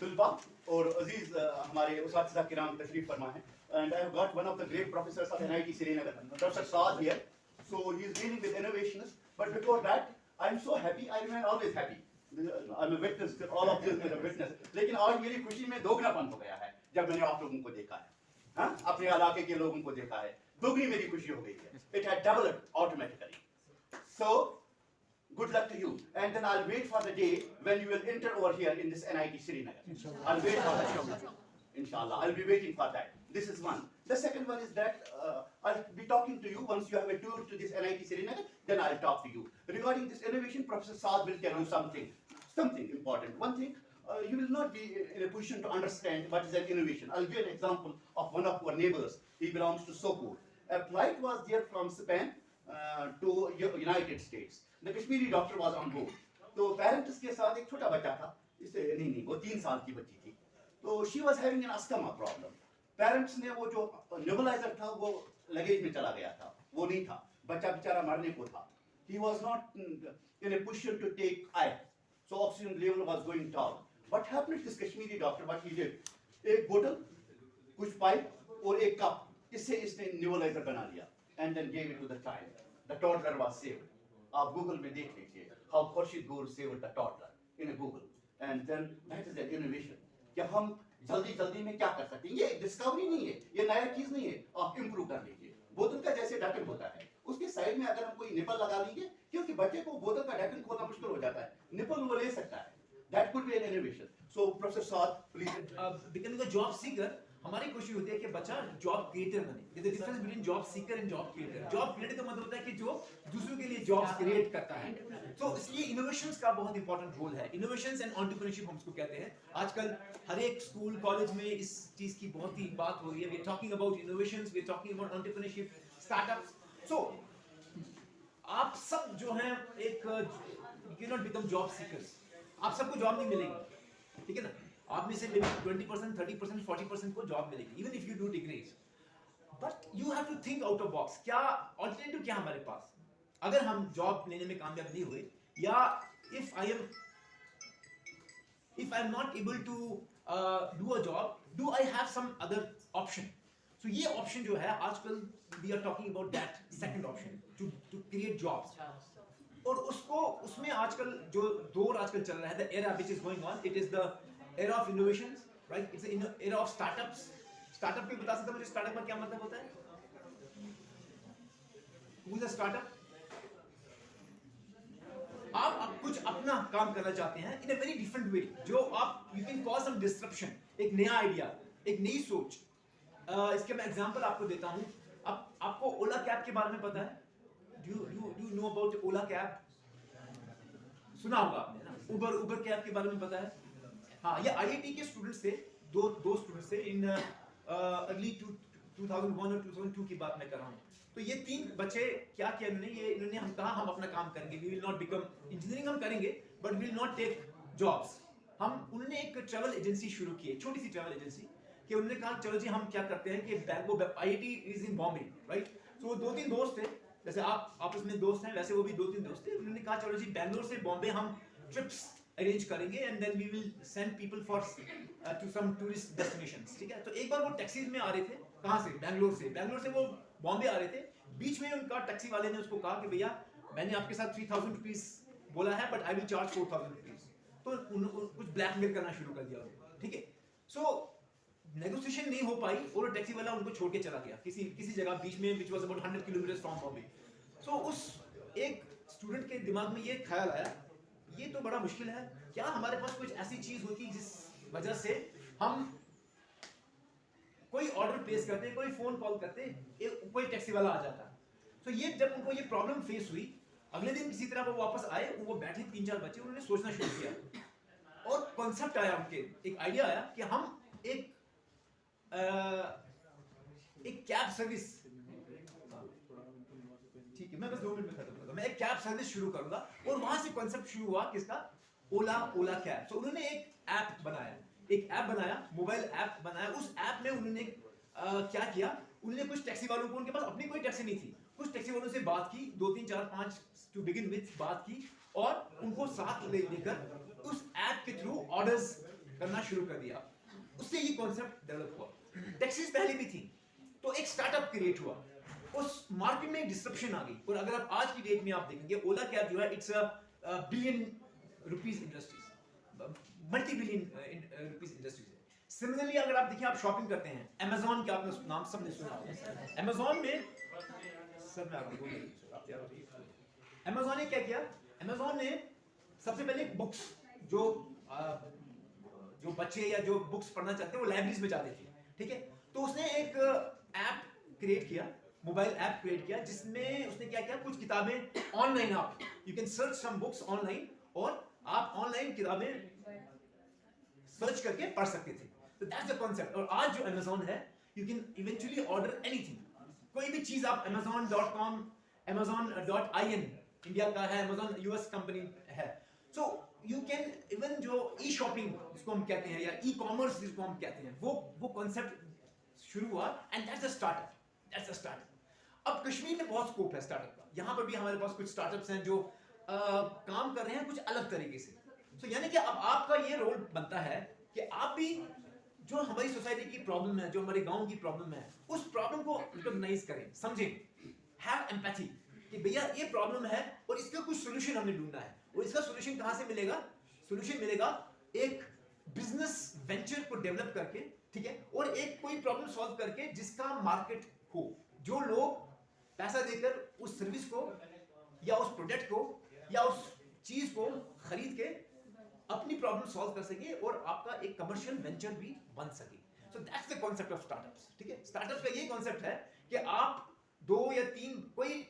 तुलबा और अजीज हमारे उस्ताद किराम तशरीफ फरमा है and I have got one of the great professors of NIT Srinagar, Dr. Saad here. So he is dealing with innovations. But before that, I am so happy. I remain always happy. I'm a witness. All of this is a witness. लेकिन आज मेरी खुशी में दोगुनापन हो गया है जब मैंने आप लोगों को देखा है, हाँ, अपने इलाके के लोगों को देखा है, दोगुनी मेरी खुशी हो गई है. It had doubled automatically. So good luck to you. And then I'll wait for the day when you will enter over here in this NIT Srinagar. I'll wait for that. Inshallah, I'll be waiting for that. This is one. The second one is that I'll be talking to you once you have a tour to this NIT Srinagar. Then I'll talk to you regarding this innovation. Professor Saad will tell you something important. One thing, you will not be in a position to understand what is an innovation. I'll give an example of one of our neighbors. He belongs to Sopur. A flight was there from Spain to United States. The Kashmiri doctor was on board. तो parents के साथ एक छोटा बच्चा था, इससे नहीं वो 3 साल की बच्ची थी. तो she was having an asthma problem. Parents ने वो जो नेबुलाइजर था वो लगेज में चला गया था, वो नहीं था, बच्चा बेचारा मरने को था. He was not in a position to take air, so oxygen level was going down. What happened this Kashmiri doctor, what he did, एक बोतल, कुछ पाइप और एक कप, इससे इसने नेबुलाइजर बना लिया and then gave it to the child. The toddler was saved. आप गूगल में देख लीजिए how Khurshid Gaur saved the toddler in Google. And then that is an innovation. कि हम जल्दी में क्या कर सकते हैं. ये डिस्कवरी नहीं है, ये नया चीज नहीं है, आप इंप्रूव कर लीजिए. बोतल का जैसे ढक्कन होता है, उसके साइड में अगर हम कोई निपल लगा लीजिए, क्योंकि बच्चे को बोतल का ढक्कन खोलना मुश्किल हो जाता है, निपल वो ले सकता है. That could be an innovation. So Professor Saad, please. Becoming a job seeker, हमारी कोशिश होती है कि बच्चा जॉब क्रिएटर बने. There's a difference between job seeker and job creator. Job creator का मतलब होता है कि जो दूसरों के लिए जॉब्स क्रिएट करता है. तो इसलिए इनोवेशंस का बहुत इंपॉर्टेंट रोल है. इनोवेशंस एंड एंटरप्रेन्योरशिप हम इसको कहते हैं. आजकल हर एक स्कूल कॉलेज में इस चीज की बहुत ही बात हो रही है. We are talking about innovations, we are talking about entrepreneurship, startups. So आप सब जो हैं एक you can not become job seekers. आप सबको जॉब नहीं मिलेगी, ठीक है ना. आप में से 20%, 30%, 40% को जॉब मिलेगी, even if you do degrees. But you have to think out of box. क्या ऑल्टरनेटिव क्या हमारे पास, अगर हम जॉब लेने में कामयाब नहीं हुए, या if I am not able to do a job, do I have some other option. So ये ऑप्शन जो है आजकल we are talking about that second option to create jobs. और उसमें आजकल जो दौर आजकल चल रहा है, the era which is going on, it is the era of innovations, right? It's the era of startups. Startup भी बता सकते हो मुझे startup का क्या मतलब होता है? Who is a startup? आप कुछ अपना काम करना चाहते हैं in a very different way, जो आप you can cause some disruption, एक नया आइडिया, एक नई सोच. इसके मैं एग्जांपल आपको देता हूँ. आपको ओला कैब के बारे में पता है? Do you know about Ola cab? सुना होगा आपने ना. उबर कैब के बारे में पता है? हाँ, ये IIT के स्टूडेंट्स थे, दो स्टूडेंट्स थे इन अर्ली 2001 और 2002 की बात मैं कर रहा हूँ. तो ये 3 बच्चे क्या किया इन्होंने हम कहा हम अपना काम करेंगे, we will not become engineering हम करेंगे but we will not take jobs. उन्होंने एक ट्रैवल एजेंसी शुरू की, छोटी सी ट्रैवल एजेंसी, कि उन्होंने कहा चलो जी हम क्या करते हैं कि IIT is in Bombay, right. तो 2-3 दोस्त थे, जैसे आप आपस में दोस्त हैं वैसे वो भी 2-3 दोस्त थे. उन्होंने कहा चलो जी बैंगलोर से बॉम्बे हम ट्रिप्स अरेंज करेंगे and then we will send people for to some tourist destinations, ठीक है. तो एक बार वो टैक्सीज में आ रहे थे, कहाँ से, बैंगलोर से वो बॉम्बे आ रहे थे. बीच में उनका टैक्सी वाले ने उसको कहा कि भैया मैंने आपके साथ 3000 रुपीज बोला है but I will charge 4000 rupees. तो कुछ ब्लैकमेल करना शुरू कर दिया, ठीक है. सो नेगोशिएशन नहीं हो पाई और टैक्सी वाला उनको छोड़ के चला गया किसी जगह बीच में, which was about 100 kilometre from Bombay. So उस एक स्टूडेंट के दिमाग में ये ख्याल आया, ये तो बड़ा मुश्किल है, क्या हमारे पास कुछ ऐसी चीज होती जिस वजह से हम कोई ऑर्डर प्लेस करते, कोई फोन कॉल करते, कोई टैक्सी वाला आ जाता. तो ये जब उनको ये प्रॉब्लम फेस हुई, अगले दिन किसी तरह वो वापस आए, वो बैठे 3-4 बच्चे, उन्होंने सोचना शुरू किया और कॉन्सेप्ट आया उनके, एक आइडिया आया कि हम एक कैब सर्विस, ठीक है मैं बस 2 मिनट में खत्म करूंगा, मैं एक कैब सर्विस शुरू करूंगा. और वहां से कॉन्सेप्ट शुरू हुआ किसका, ओला कैब. तो उन्होंने एक ऐप बनाया, मोबाइल ऐप बनाया. उस ऐप में उन्होंने क्या किया, उन्होंने कुछ टैक्सी वालों को, उनके पास अपनी कोई टैक्सी नहीं थी, कुछ टैक्सी वालों से बात की, 2-3-4-5 टू बिगिन विद बात की, और उनको साथ लेकर उस ऐप के थ्रू ऑर्डर्स करना शुरू कर दिया, उससे ये कॉन्सेप्ट डेवलप हुआ। टैक्सीज पहले भी थी, तो एक स्टार्टअप क्रिएट हुआ, उस मार्केट में डिस्ट्रप्शन आ गई। और अगर आप आज की डेट में आप देखेंगे, ओला कैब जो है it's a billion rupees industries, multi billion rupees industries है। सिमिलरली अगर आप देखिए, आप शॉपिंग करते हैं, अमेजोन का आपने नाम सबने सुना होगा। अमेजोन में सर मैं अमेजोन ने क्या किया, अमेजोन ने सबसे पहले बुक्स जो बच्चे या जो बुक्स पढ़ना चाहते हैं वो लाइब्रेरीज में जाते थे, ठीक है। तो उसने एक ऐप क्रिएट किया, मोबाइल ऐप क्रिएट किया, जिसमें उसने क्या किया, कुछ किताबें ऑनलाइन, आप you can search some books online, और आप ऑनलाइन किताबें सर्च करके पढ़ सकते थे। तो दैट्स द कांसेप्ट। और आज जो अमेज़न है, you can eventually order anything, कोई भी चीज आप amazon.com, amazon.in इंडिया का है, अमेज़न यूएस कंपनी है। सो यू कैन इवन जो ई शॉपिंग जिसको हम कहते हैं, या ई कॉमर्स जिसको हम कहते हैं, वो कांसेप्ट शुरू हुआ, एंड दैट्स अ स्टार्टअप। अब कश्मीर में बहुत स्कोप है स्टार्टअप का। यहाँ पर भी हमारे पास कुछ स्टार्टअप्स हैं जो काम कर रहे हैं कुछ अलग तरीके से। तो यानी कि अब आपका ये रोल बनता है कि आप भी जो हमारी सोसाइटी की प्रॉब्लम है, जो हमारे गांव की प्रॉब्लम है, उस प्रॉब्लम को रिकॉग्नाइज करें, समझें, हैव एम्पैथी कि भैया ये प्रॉब्लम है और इसका कुछ सॉल्यूशन हमने ढूंढना है। और इसका सॉल्यूशन कहां से मिलेगा? सॉल्यूशन मिलेगा एक बिजनेस वेंचर को डेवलप करके, ठीक है, और एक कोई प्रॉब्लम सॉल्व करके जिसका मार्केट हो, जो लोग पैसा देकर उस सर्विस को या उस प्रोडक्ट को या उस चीज को खरीद के अपनी प्रॉब्लम सॉल्व कर सके और आपका एक कमर्शियल वेंचर भी बन सके। So that's the concept of startups, ठीक है। स्टार्टअप्स का ये कॉन्सेप्ट है कि आप 2 या 3 कोई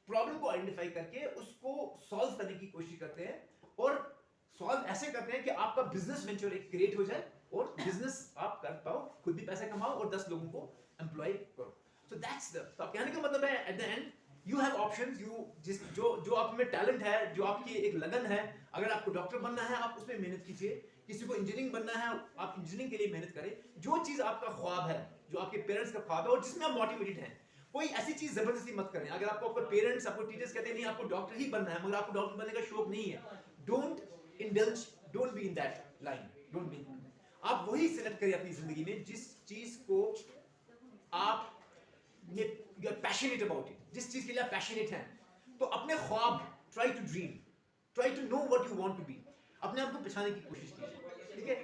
प्रॉब्लम को आइडेंटिफाई करके उसको सॉल्व करने की कोशिश करते हैं, और सॉल्व ऐसे करते हैं कि आपका बिजनेस वेंचर एक क्रिएट हो जाए और बिजनेस आप कर पाओ, खुद भी पैसा कमाओ और 10 लोगों को एम्प्लॉय करो। सो दैट्स द, तो कहने का मतलब है at the end you have options, जो आप में टैलेंट है, जो आपकी एक लगन है। अगर आपको डॉक्टर बनना है, आप उसमें मेहनत कीजिए। किसी को इंजीनियरिंग बनना है, आप इंजीनियरिंग के लिए मेहनत करें। जो चीज आपका ख्वाब है, जो आपके पेरेंट्स का ख्वाब है और जिसमें आप मोटिवेटेड हैं, कोई ऐसी चीज जबरदस्ती मत करें। अगर आपको आपके पेरेंट्स, आपको टीचर्स कहते हैं नहीं आपको डॉक्टर ही बनना है, मगर आपको डॉक्टर बनने का शौक नहीं है, don't indulge, don't be in that line, don't be. आप वही सिलेक्ट करें अपनी जिंदगी में जिस चीज को आप you are passionate about it, जिस चीज के लिए आप पैशनेट हैं। तो अपने ख्वाब, try to dream, try to know what you want to be, अपने आप को पहचानने की कोशिश कीजिए, ठीक है।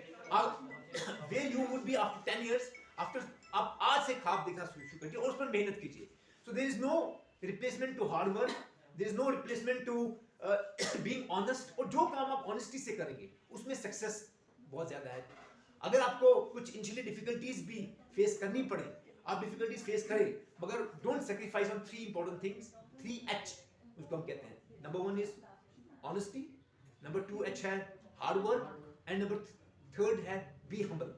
Where you would be after 10 years, after, आप आज से ख्वाब देखना शुरू कीजिए और उस पर मेहनत कीजिए। So there is no replacement to hard work, there is no replacement to being honest. और जो काम आप ऑनेस्टी से करेंगे उसमें सक्सेस बहुत ज्यादा है। अगर आपको कुछ इनिशियली डिफिकल्टीज भी फेस करनी पड़े, आप डिफिकल्टीज फेस करें, मगर don't sacrifice on 3 important things, 3H उसको हम कहते हैं। Number 1 is honesty, number 2H है हार्ड वर्क, एंड नंबर 3 है बी हम्बल।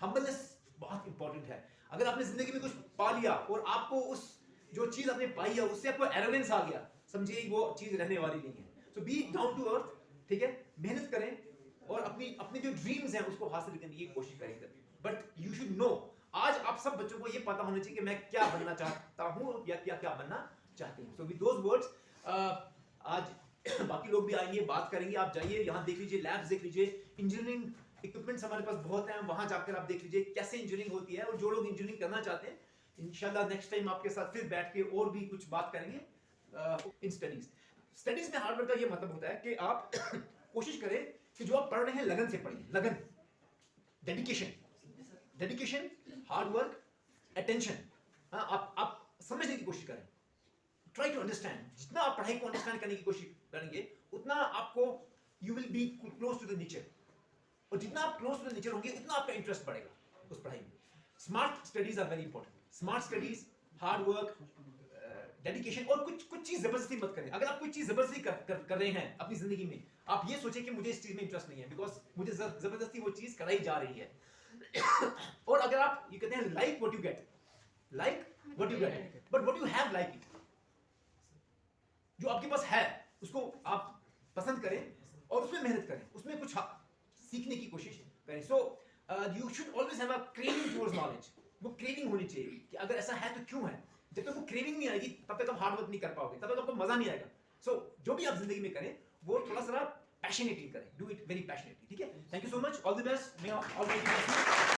हम्बलनेस बहुत इंपॉर्टेंट है। अगर आपने जिंदगी में कुछ पा लिया और आपको उस जो चीज आपने पाई है उससे आपको एरोगेंस आ गया, समझिए वो चीज रहने वाली नहीं है। सो बी डाउन टू अर्थ, ठीक है, मेहनत करें और अपनी जो ड्रीम्स हैं उसको हासिल करने की कोशिश करेंगे। बट यू शुड नो, आज आप सब बच्चों को ये पता होना चाहिए कि मैं क्या बनना चाहता हूँ या क्या बनना चाहते हैं। सो विद दोज वर्ड्स, आज बाकी लोग भी आएंगे, बात करेंगे। आप जाइए, यहाँ देख लीजिए, लैब्स देख लीजिए, इंजीनियरिंग इक्विपमेंट्स हमारे पास बहुत हैं, वहां जाकर आप देख लीजिए कैसे इंजीनियरिंग होती है। और जो लोग इंजीनियरिंग करना चाहते हैं, इंशाल्लाह नेक्स्ट टाइम आपके साथ फिर बैठ के और भी कुछ बात करेंगे इन स्टडीज में हार्ड वर्क का ये मतलब होता है कि आप कोशिश करें कि जो आप पढ़ रहे हैं लगन से पढ़िए, लगन, डेडिकेशन, हार्ड वर्क, अटेंशन। आप समझने की कोशिश करें, ट्राई टू अंडरस्टैंड। जितना आप पढ़ाई को अंडरस्टैंड करने की कोशिश करेंगे उतना आपको you will be close to the nature, और जितना आप क्लोज टू द नेचर होंगे उतना आपका इंटरेस्ट बढ़ेगा उस पढ़ाई में। Smart studies are very important, smart studies, hard work, dedication. और कुछ चीज जबरदस्ती मत करें। अगर आप कोई चीज जबरदस्ती कर रहे हैं अपनी जिंदगी में, आप ये सोचें कि मुझे इस चीज में इंटरेस्ट नहीं है, बिकॉज मुझे जबरदस्ती वो चीज कराई जा रही है। और अगर आप ये कहते हैं like what you get, but what you have like it, जो आपके पास है उसको आप पसंद करें और उसमें मेहनत करें, उसमें कुछ सीखने की कोशिश करें। So you should always have a craving towards knowledge. वो क्रेविंग होनी चाहिए कि अगर ऐसा है तो क्यों है। जब तक वो क्रेविंग नहीं आएगी तब तक आप हार्ड वर्क नहीं कर पाओगे, तब तक आपको मजा नहीं आएगा। सो जो भी आप जिंदगी में करें वो थोड़ा सा पैशनेटली करें, डू इट वेरी पैशनेटली, ठीक है? Thank you so much, all the best, may already